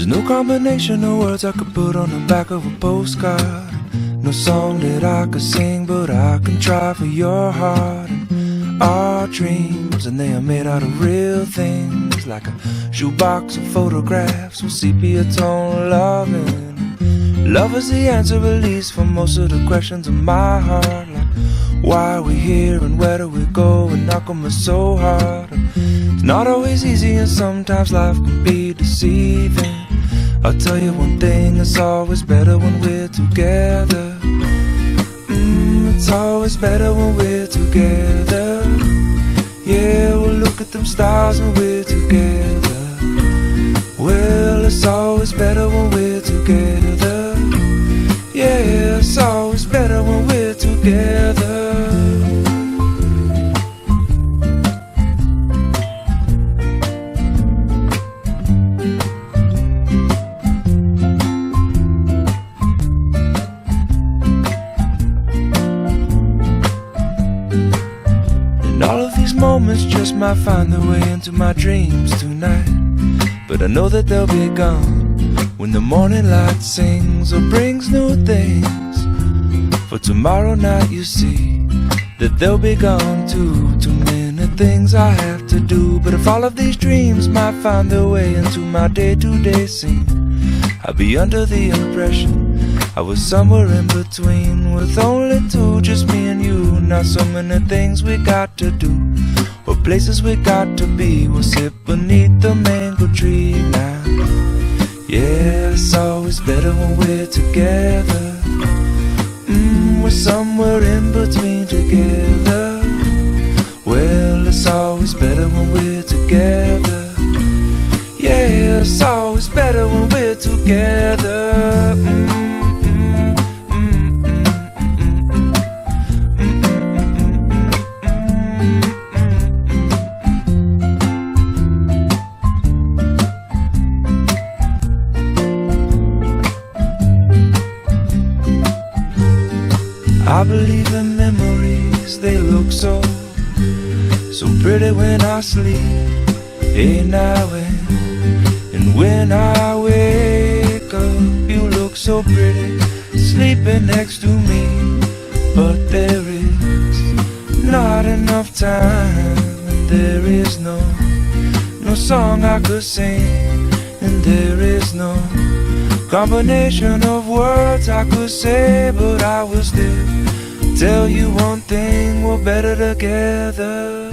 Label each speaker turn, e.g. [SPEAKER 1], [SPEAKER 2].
[SPEAKER 1] There's no combination of words I could put on the back of a postcard. No song that I could sing, but I can try for your heart. And our dreams, and they are made out of real things, like a shoebox of photographs with sepia tone loving. Love is the answer, at least, for most of the questions in my heart, like why are we here and where do we go, and how come it's so hard. It's not always easy, and sometimes life can be deceiving. I'll tell you one thing, it's always better when we're together. It's always better when we're together. Yeah, we'll look at them stars when we're together. Well, it's always better when we're together. Yeah, it's always better when we're together. All of these moments just might find their way into my dreams tonight, but I know that they'll be gone when the morning light sings or brings new things. For tomorrow night you see that they'll be gone too. Too many things I have to do, but if all of these dreams might find their way into my day-to-day scene, I'd be under the impression I was somewhere in between, with only two, just me and you. Not so many things we got to do, or places we got to be. We'll sit beneath the mango tree now. Yeah, it's always better when we're together. We're somewhere in between together. Well, it's always better when we're together. Yeah, it's always better when we're together. I believe in memories, they look so pretty when I sleep. Hey, now and when I wake up, you look so pretty sleeping next to me. But there is not enough time, and there is no song I could sing, and there is no combination of words I could say, but I will still tell you one thing, we're better together.